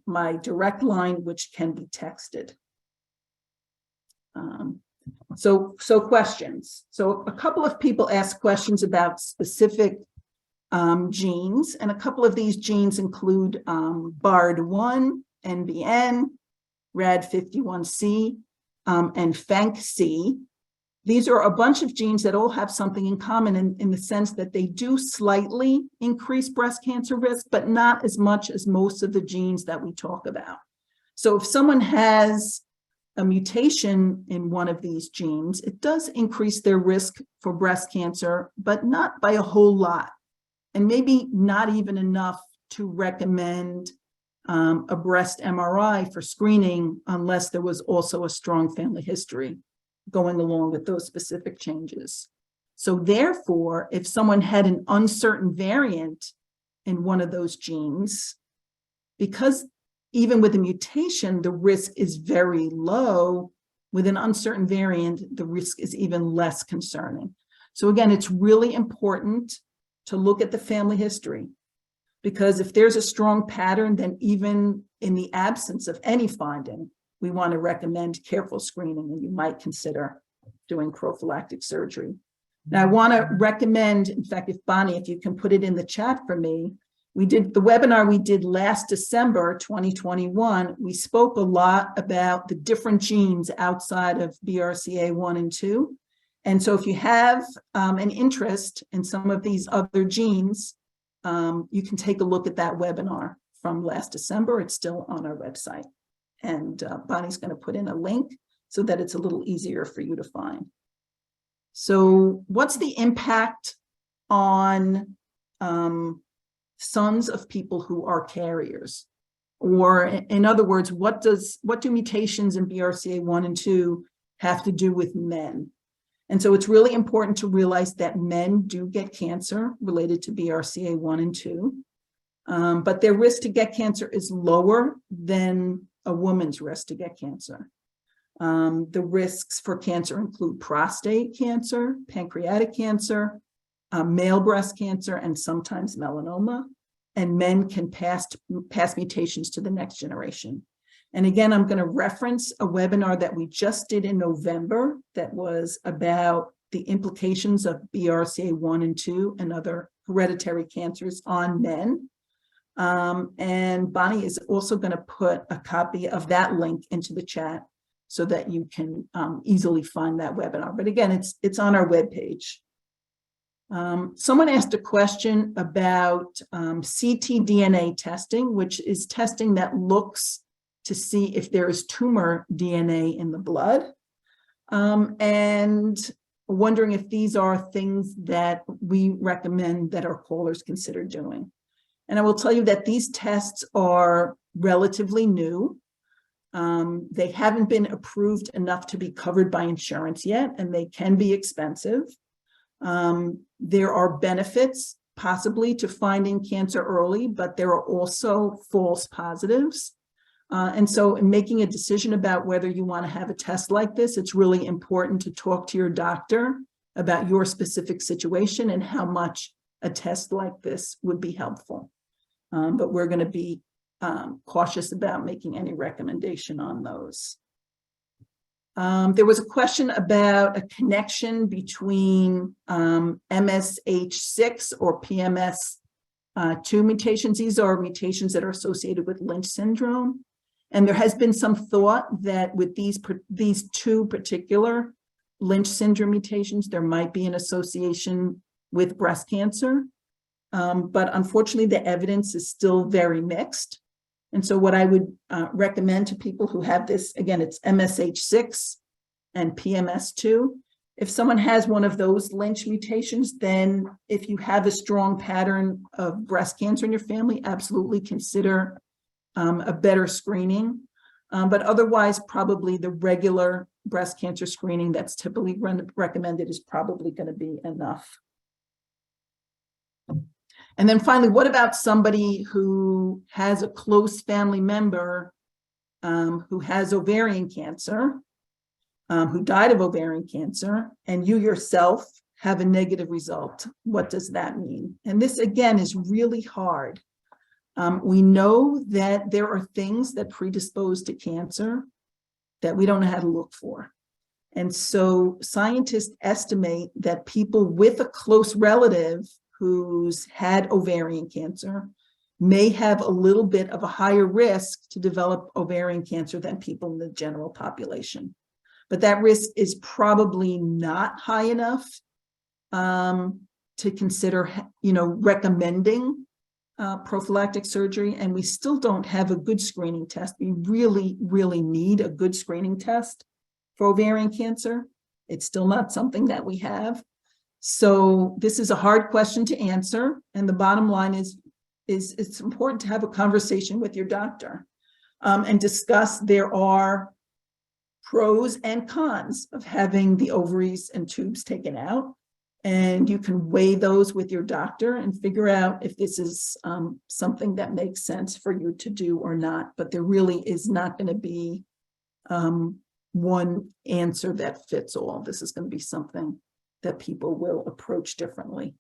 my direct line, which can be texted. So questions. So a couple of people asked questions about specific genes, and a couple of these genes include BARD1, NBN, RAD51C, and FANC-C. These are a bunch of genes that all have something in common in the sense that they do slightly increase breast cancer risk, but not as much as most of the genes that we talk about. So if someone has a mutation in one of these genes, it does increase their risk for breast cancer, but not by a whole lot, and maybe not even enough to recommend a breast MRI for screening unless there was also a strong family history going along with those specific changes. So therefore, if someone had an uncertain variant in one of those genes, because even with a mutation, the risk is very low, with an uncertain variant, the risk is even less concerning. So again, it's really important to look at the family history, because if there's a strong pattern, then even in the absence of any finding, we want to recommend careful screening, and you might consider doing prophylactic surgery. Now, I want to recommend, in fact, if Bonnie, if you can put it in the chat for me, we did the webinar we did last December 2021. We spoke a lot about the different genes outside of BRCA1 and 2. And so if you have an interest in some of these other genes, you can take a look at that webinar from last December. It's still on our website. And Bonnie's going to put in a link so that it's a little easier for you to find. So what's the impact on sons of people who are carriers? Or in other words, what do mutations in BRCA1 and 2 have to do with men? And so it's really important to realize that men do get cancer related to BRCA1 and 2, but their risk to get cancer is lower than a woman's risk to get cancer. The risks for cancer include prostate cancer, pancreatic cancer, male breast cancer, and sometimes melanoma. And men can pass mutations to the next generation. And again, I'm going to reference a webinar that we just did in November that was about the implications of BRCA1 and 2 and other hereditary cancers on men. And Bonnie is also going to put a copy of that link into the chat so that you can easily find that webinar. But again, it's on our webpage. Someone asked a question about ctDNA testing, which is testing that looks to see if there is tumor DNA in the blood, and wondering if these are things that we recommend that our callers consider doing. And I will tell you that these tests are relatively new. They haven't been approved enough to be covered by insurance yet, and they can be expensive. There are benefits possibly to finding cancer early, but there are also false positives. And so in making a decision about whether you want to have a test like this, it's really important to talk to your doctor about your specific situation and how much a test like this would be helpful. But we're going to be cautious about making any recommendation on those. There was a question about a connection between MSH6 or PMS2 mutations. These are mutations that are associated with Lynch syndrome. And there has been some thought that with these two particular Lynch syndrome mutations, there might be an association with breast cancer. But unfortunately, the evidence is still very mixed. And so what I would recommend to people who have this, again, it's MSH6 and PMS2. If someone has one of those Lynch mutations, then if you have a strong pattern of breast cancer in your family, absolutely consider a better screening. But otherwise, probably the regular breast cancer screening that's typically recommended is probably going to be enough. And then finally, what about somebody who has a close family member who has ovarian cancer, who died of ovarian cancer, and you yourself have a negative result? What does that mean? And this, again, is really hard. We know that there are things that predispose to cancer that we don't know how to look for. And so scientists estimate that people with a close relative who's had ovarian cancer may have a little bit of a higher risk to develop ovarian cancer than people in the general population. But that risk is probably not high enough to consider, recommending prophylactic surgery. And we still don't have a good screening test. We really, really need a good screening test for ovarian cancer. It's still not something that we have. So this is a hard question to answer. And the bottom line is it's important to have a conversation with your doctor and discuss there are pros and cons of having the ovaries and tubes taken out. And you can weigh those with your doctor and figure out if this is something that makes sense for you to do or not. But there really is not going to be one answer that fits all. This is going to be something that people will approach differently.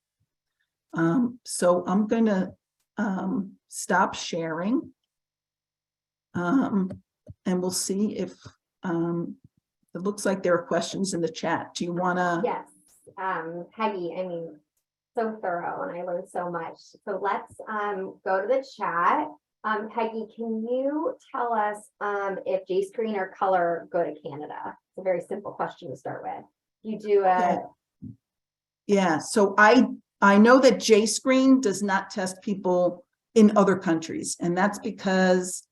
So I'm going to stop sharing, and we'll see if it looks like there are questions in the chat. Do you want to? Yes, Peggy, I mean, so thorough, and I learned so much. So let's go to the chat. Peggy, can you tell us if JScreen or Color go to Canada? It's a very simple question to start with. You do a Yeah, so I know that JScreen does not test people in other countries, and that's because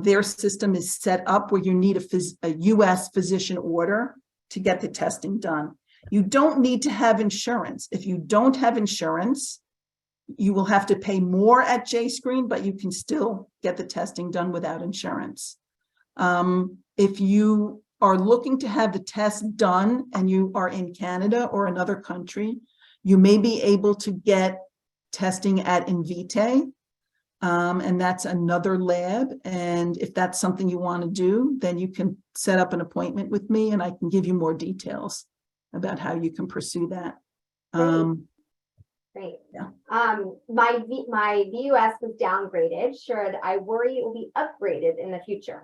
their system is set up where you need a US physician order to get the testing done. You don't need to have insurance. If you don't have insurance, you will have to pay more at JScreen, but you can still get the testing done without insurance. If you are looking to have the test done and you are in Canada or another country, you may be able to get testing at Invitae, and that's another lab. And if that's something you want to do, then you can set up an appointment with me and I can give you more details about how you can pursue that. Great. Yeah. My VUS was downgraded. Should I worry it will be upgraded in the future?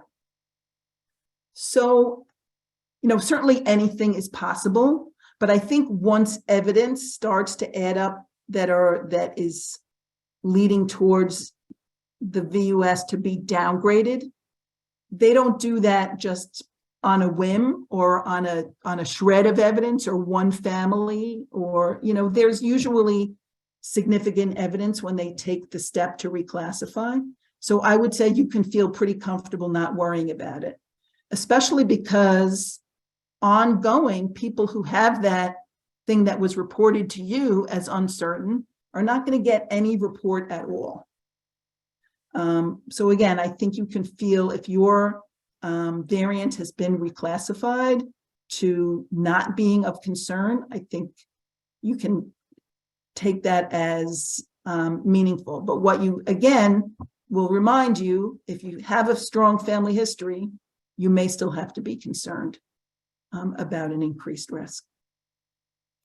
So, certainly anything is possible, but I think once evidence starts to add up that is leading towards the VUS to be downgraded, they don't do that just on a whim or on a shred of evidence or one family, or there's usually significant evidence when they take the step to reclassify. So I would say you can feel pretty comfortable not worrying about it, especially because ongoing people who have that thing that was reported to you as uncertain are not going to get any report at all. So again, I think you can feel if your variant has been reclassified to not being of concern, I think you can take that as meaningful. But what you, again, will remind you, if you have a strong family history, you may still have to be concerned about an increased risk.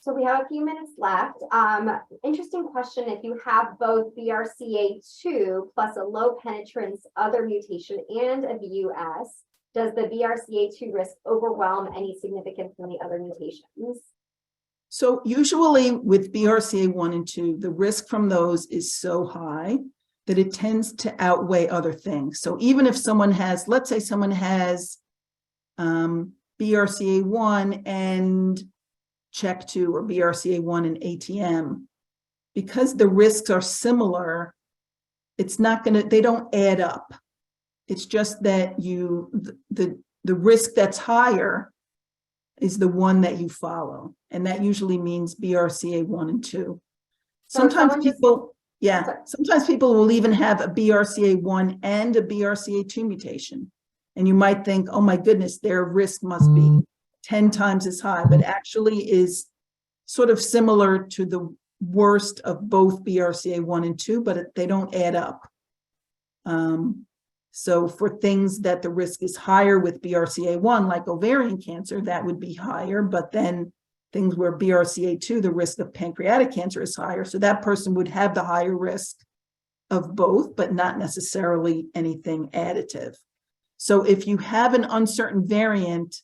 So we have a few minutes left. Interesting question. If you have both BRCA2 plus a low penetrance other mutation and a VUS, Does the BRCA2 risk overwhelm any significance from the other mutations? So usually with BRCA1 and 2, the risk from those is so high that it tends to outweigh other things. So even if someone has, let's say someone has BRCA1 and CHEK2 or BRCA1 and ATM, because the risks are similar, it's not going to, they don't add up. It's just that the risk that's higher is the one that you follow. And that usually means BRCA1 and 2. So if Sometimes someone just- people, Sorry. sometimes people will even have a BRCA1 and a BRCA2 mutation. And you might think, oh my goodness, their risk must be 10 times as high, but actually is sort of similar to the worst of both BRCA1 and 2, but they don't add up. So for things that the risk is higher with BRCA1, like ovarian cancer, that would be higher, but then things where BRCA2, the risk of pancreatic cancer is higher. So that person would have the higher risk of both, but not necessarily anything additive. So if you have an uncertain variant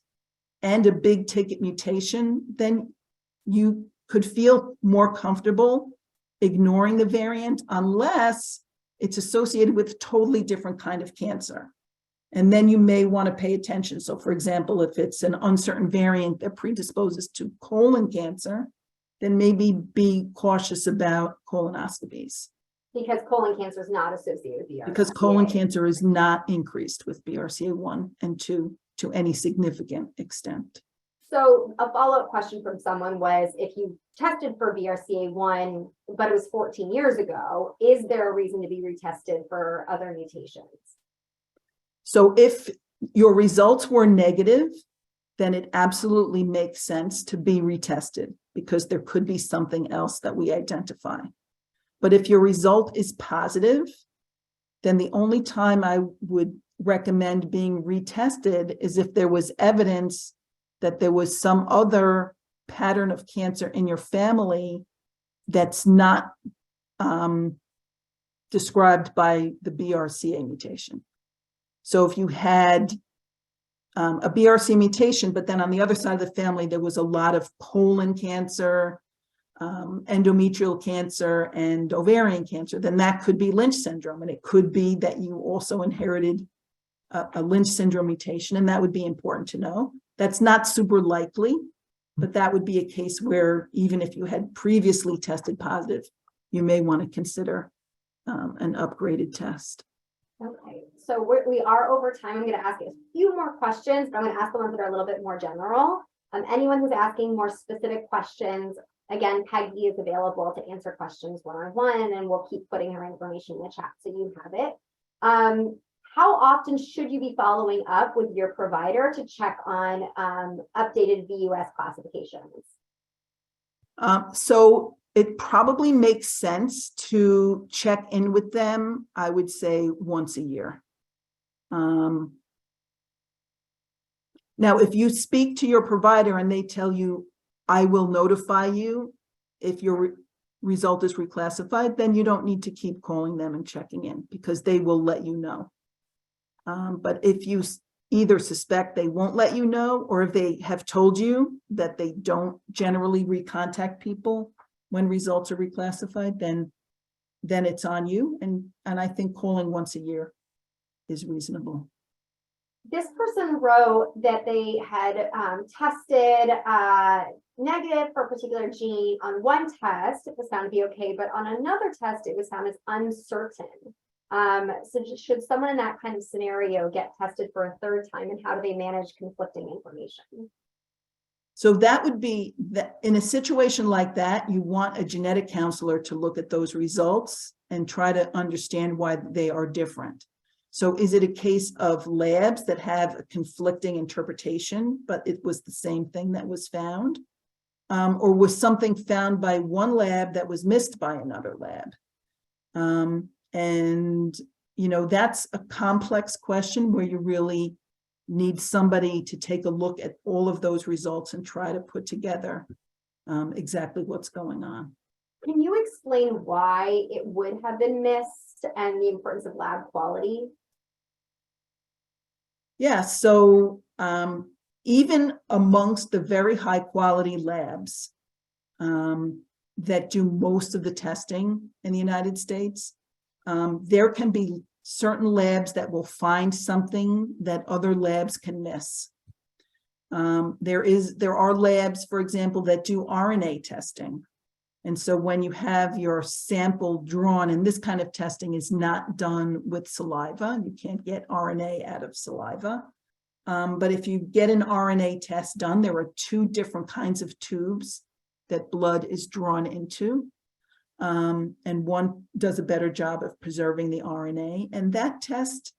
and a big ticket mutation, then you could feel more comfortable ignoring the variant unless it's associated with a totally different kind of cancer. And then you may want to pay attention. So for example, if it's an uncertain variant that predisposes to colon cancer, then maybe be cautious about colonoscopies. Because colon cancer is not associated with BRCA. Because colon cancer is not increased with BRCA1 and 2 to any significant extent. So a follow-up question from someone was, if you tested for BRCA1, but it was 14 years ago, is there a reason to be retested for other mutations? So if your results were negative, then it absolutely makes sense to be retested because there could be something else that we identify. But if your result is positive, then the only time I would recommend being retested is if there was evidence that there was some other pattern of cancer in your family that's not described by the BRCA mutation. So if you had a BRCA mutation, but then on the other side of the family, there was a lot of colon cancer, endometrial cancer, and ovarian cancer, then that could be Lynch syndrome. And it could be that you also inherited a Lynch syndrome mutation, and that would be important to know. That's not super likely, but that would be a case where even if you had previously tested positive, you may want to consider an upgraded test. Okay, so we are over time. I'm going to ask a few more questions, but I'm going to ask the ones that are a little bit more general. Anyone who's asking more specific questions, again, Peggy is available to answer questions one-on-one, and we'll keep putting her information in the chat so you have it. How often should you be following up with your provider to check on updated VUS classifications? So it probably makes sense to check in with them, I would say once a year. Now, if you speak to your provider and they tell you, I will notify you if your result is reclassified, then you don't need to keep calling them and checking in because they will let you know. But if you either suspect they won't let you know, or if they have told you that they don't generally recontact people when results are reclassified, then it's on you. And I think calling once a year is reasonable. This person wrote that they had tested negative for a particular gene on one test. It was found to be okay, but on another test, it was found as uncertain. So should someone in that kind of scenario get tested for a third time, and how do they manage conflicting information? So that would be that in a situation like that, you want a genetic counselor to look at those results and try to understand why they are different. So is it a case of labs that have a conflicting interpretation, but it was the same thing that was found? Or was something found by one lab that was missed by another lab? And, you know, that's a complex question where you really need somebody to take a look at all of those results and try to put together exactly what's going on. Can you explain why it would have been missed and the importance of lab quality? Yeah, so even amongst the very high quality labs that do most of the testing in the United States, there can be certain labs that will find something that other labs can miss. There are labs, for example, that do RNA testing. And so when you have your sample drawn, and this kind of testing is not done with saliva, you can't get RNA out of saliva. But if you get an RNA test done, there are two different kinds of tubes that blood is drawn into. And one does a better job of preserving the RNA. And that test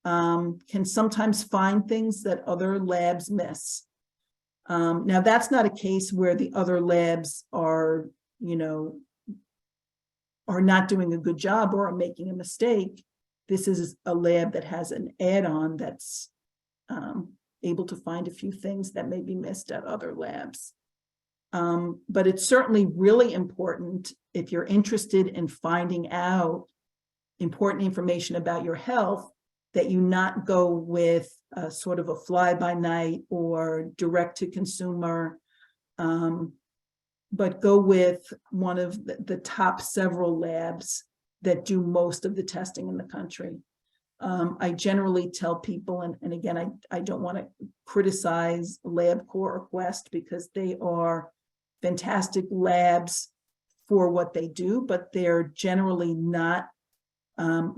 can sometimes find things that other labs miss. Now, that's not a case where the other labs are, are not doing a good job or are making a mistake. This is a lab that has an add-on that's able to find a few things that may be missed at other labs. But it's certainly really important if you're interested in finding out important information about your health, that you not go with sort of a fly-by-night or direct-to-consumer, but go with one of the top several labs that do most of the testing in the country. I generally tell people, and again, I don't want to criticize LabCorp or Quest because they are fantastic labs for what they do, but they're generally not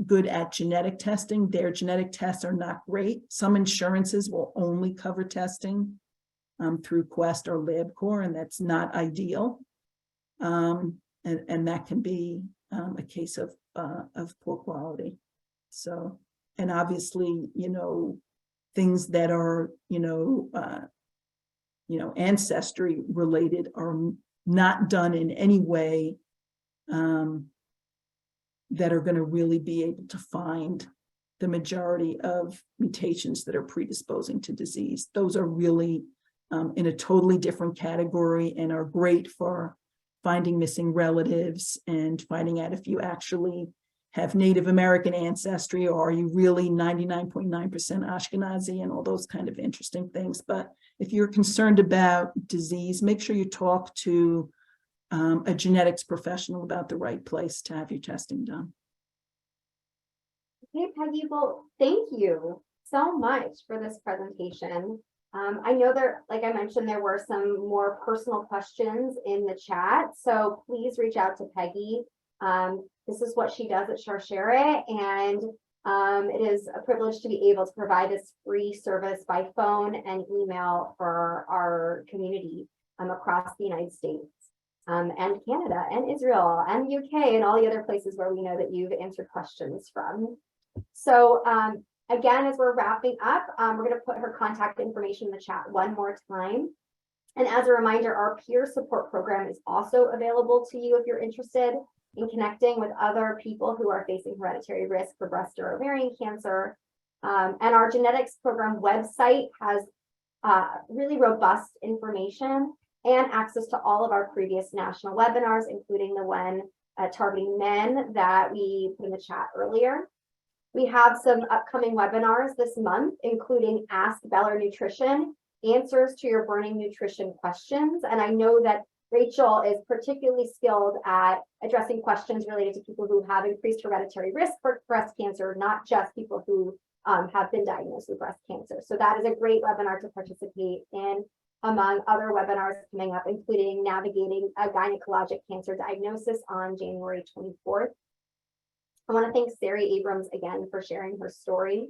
good at genetic testing. Their genetic tests are not great. Some insurances will only cover testing through Quest or LabCorp, and that's not ideal. And that can be a case of poor quality. So, and obviously, things that are, ancestry related are not done in any way that are going to really be able to find the majority of mutations that are predisposing to disease. Those are really in a totally different category and are great for finding missing relatives and finding out if you actually have Native American ancestry or are you really 99.9% Ashkenazi and all those kind of interesting things. But if you're concerned about disease, make sure you talk to a genetics professional about the right place to have your testing done. Okay, Peggy, well, thank you so much for this presentation. I know there, like I mentioned, there were some more personal questions in the chat, so please reach out to Peggy. This is what she does at Sharsheret, and it is a privilege to be able to provide this free service by phone and email for our community across the United States. And Canada and Israel and the UK and all the other places where we know that you've answered questions from. So again, as we're wrapping up, we're going to put her contact information in the chat one more time. And as a reminder, our peer support program is also available to you if you're interested in connecting with other people who are facing hereditary risk for breast or ovarian cancer. And our genetics program website has really robust information and access to all of our previous national webinars, including the one targeting men that we put in the chat earlier. We have some upcoming webinars this month, including Ask Beller Nutrition, answers to your burning nutrition questions. And I know that Rachel is particularly skilled at addressing questions related to people who have increased hereditary risk for breast cancer, not just people who have been diagnosed with breast cancer. So that is a great webinar to participate in, among other webinars coming up, including navigating a gynecologic cancer diagnosis on January 24th. I want to thank Sari Abrams again for sharing her story.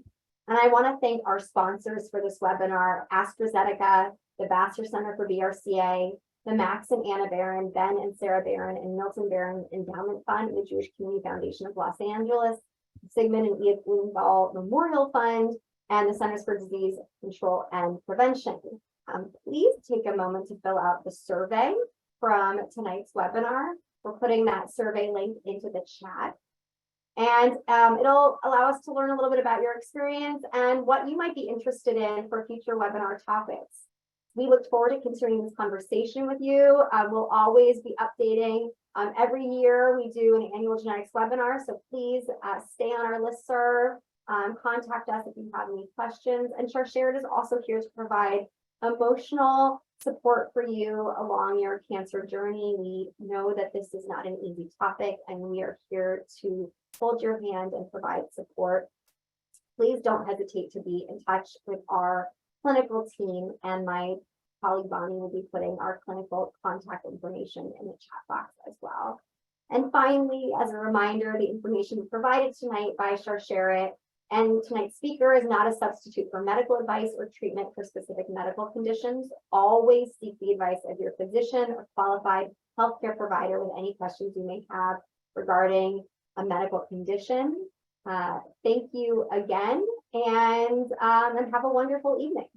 And I want to thank our sponsors for this webinar, AstraZeneca, the Vassar Center for BRCA, the Max and Anna Barron, Ben and Sarah Barron, and Milton Barron Endowment Fund, and the Jewish Community Foundation of Los Angeles, Sigmund and Edith Greenwald Memorial Fund, and the Centers for Disease Control and Prevention. Please take a moment to fill out the survey from tonight's webinar. We're putting that survey link into the chat. And it'll allow us to learn a little bit about your experience and what you might be interested in for future webinar topics. We look forward to continuing this conversation with you. We'll always be updating. Every year we do an annual genetics webinar, so please stay on our listserv Contact us if you have any questions. And Sharsheret is also here to provide emotional support for you along your cancer journey. We know that this is not an easy topic, and we are here to hold your hand and provide support. Please don't hesitate to be in touch with our clinical team, and my colleague Bonnie will be putting our clinical contact information in the chat box as well. And finally, as a reminder, the information provided tonight by Sharsheret and tonight's speaker is not a substitute for medical advice or treatment for specific medical conditions. Always seek the advice of your physician or qualified healthcare provider with any questions you may have regarding a medical condition. Thank you again, and have a wonderful evening.